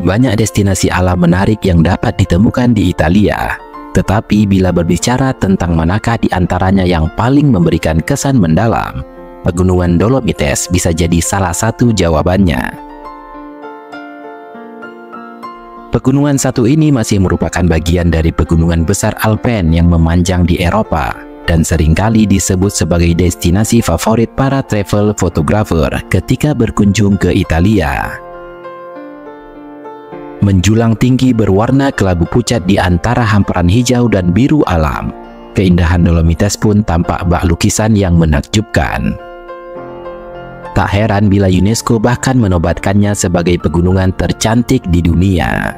Banyak destinasi alam menarik yang dapat ditemukan di Italia. Tetapi bila berbicara tentang manakah di antaranya yang paling memberikan kesan mendalam, Pegunungan Dolomites bisa jadi salah satu jawabannya. Pegunungan satu ini masih merupakan bagian dari pegunungan besar Alpen yang memanjang di Eropa dan seringkali disebut sebagai destinasi favorit para travel photographer ketika berkunjung ke Italia. Menjulang tinggi berwarna kelabu pucat di antara hamparan hijau dan biru alam, keindahan Dolomites pun tampak bak lukisan yang menakjubkan. Tak heran bila UNESCO bahkan menobatkannya sebagai pegunungan tercantik di dunia.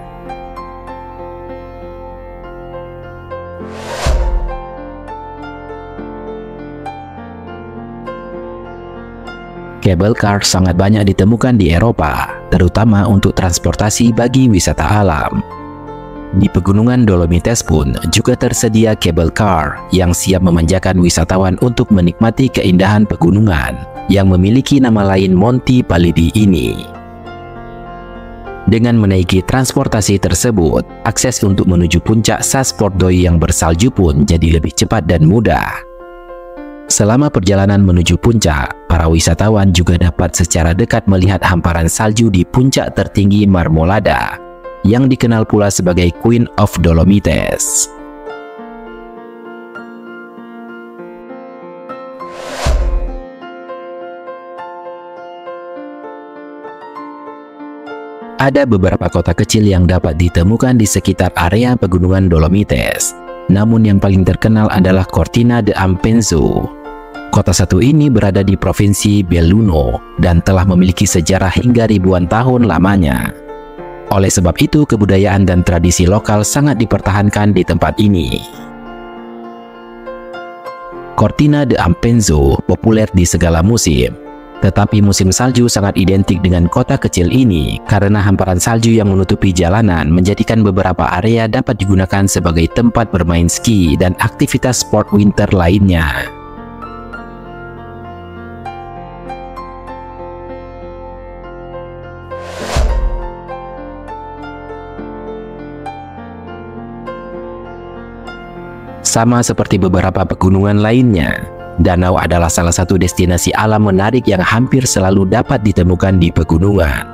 Cable car sangat banyak ditemukan di Eropa, terutama untuk transportasi bagi wisata alam. Di Pegunungan Dolomites pun juga tersedia cable car yang siap memanjakan wisatawan untuk menikmati keindahan pegunungan yang memiliki nama lain Monti Palidi ini. Dengan menaiki transportasi tersebut, akses untuk menuju puncak Sas Pordoi yang bersalju pun jadi lebih cepat dan mudah. Selama perjalanan menuju puncak, para wisatawan juga dapat secara dekat melihat hamparan salju di puncak tertinggi Marmolada, yang dikenal pula sebagai Queen of Dolomites. Ada beberapa kota kecil yang dapat ditemukan di sekitar area Pegunungan Dolomites, namun yang paling terkenal adalah Cortina d'Ampezzo. Kota satu ini berada di Provinsi Belluno dan telah memiliki sejarah hingga ribuan tahun lamanya. Oleh sebab itu, kebudayaan dan tradisi lokal sangat dipertahankan di tempat ini. Cortina d'Ampezzo populer di segala musim, tetapi musim salju sangat identik dengan kota kecil ini karena hamparan salju yang menutupi jalanan menjadikan beberapa area dapat digunakan sebagai tempat bermain ski dan aktivitas sport winter lainnya. Sama seperti beberapa pegunungan lainnya, danau adalah salah satu destinasi alam menarik yang hampir selalu dapat ditemukan di pegunungan.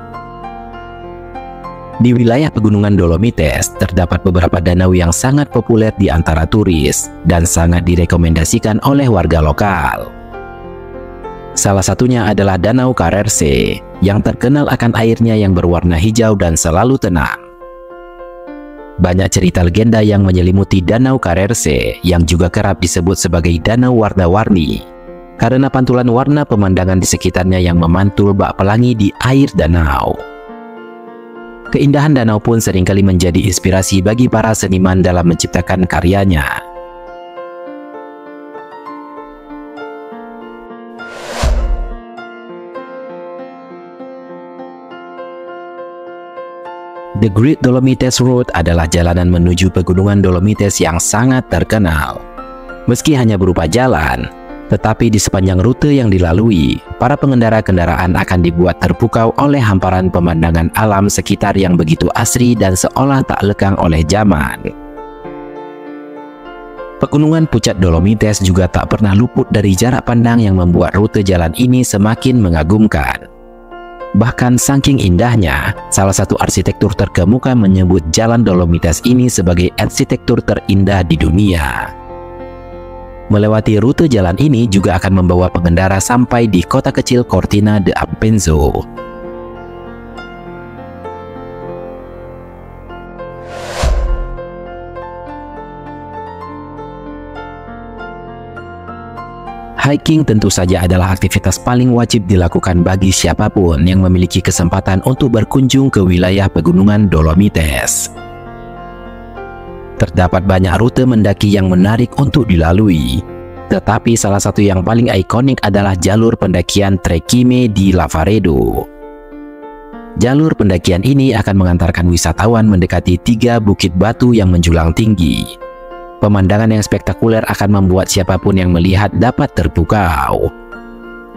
Di wilayah Pegunungan Dolomites, terdapat beberapa danau yang sangat populer di antara turis dan sangat direkomendasikan oleh warga lokal. Salah satunya adalah Danau Carrerse, yang terkenal akan airnya yang berwarna hijau dan selalu tenang. Banyak cerita legenda yang menyelimuti Danau Carrerse yang juga kerap disebut sebagai danau warna-warni karena pantulan warna pemandangan di sekitarnya yang memantul bak pelangi di air danau. Keindahan danau pun seringkali menjadi inspirasi bagi para seniman dalam menciptakan karyanya. The Great Dolomites Road adalah jalanan menuju Pegunungan Dolomites yang sangat terkenal. Meski hanya berupa jalan, tetapi di sepanjang rute yang dilalui, para pengendara kendaraan akan dibuat terpukau oleh hamparan pemandangan alam sekitar yang begitu asri dan seolah tak lekang oleh zaman. Pegunungan puncak Dolomites juga tak pernah luput dari jarak pandang yang membuat rute jalan ini semakin mengagumkan. Bahkan saking indahnya, salah satu arsitektur terkemuka menyebut jalan Dolomites ini sebagai arsitektur terindah di dunia. Melewati rute jalan ini juga akan membawa pengendara sampai di kota kecil Cortina d'Ampezzo. Hiking tentu saja adalah aktivitas paling wajib dilakukan bagi siapapun yang memiliki kesempatan untuk berkunjung ke wilayah Pegunungan Dolomites. Terdapat banyak rute mendaki yang menarik untuk dilalui, tetapi salah satu yang paling ikonik adalah jalur pendakian Trekime di Lavaredo. Jalur pendakian ini akan mengantarkan wisatawan mendekati 3 bukit batu yang menjulang tinggi. Pemandangan yang spektakuler akan membuat siapapun yang melihat dapat terpukau.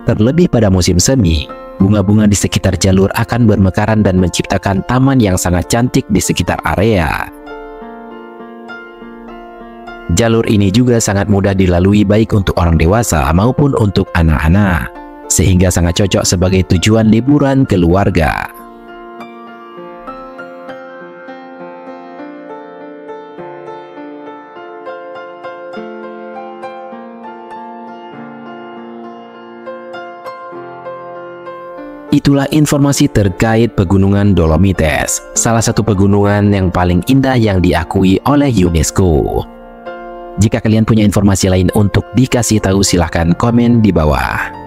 Terlebih pada musim semi, Bunga-bunga di sekitar jalur akan bermekaran dan menciptakan taman yang sangat cantik di sekitar area. Jalur ini juga sangat mudah dilalui baik untuk orang dewasa maupun untuk anak-anak, sehingga sangat cocok sebagai tujuan liburan keluarga. Itulah informasi terkait Pegunungan Dolomites, salah satu pegunungan yang paling indah yang diakui oleh UNESCO. Jika kalian punya informasi lain untuk dikasih tahu, silahkan komen di bawah.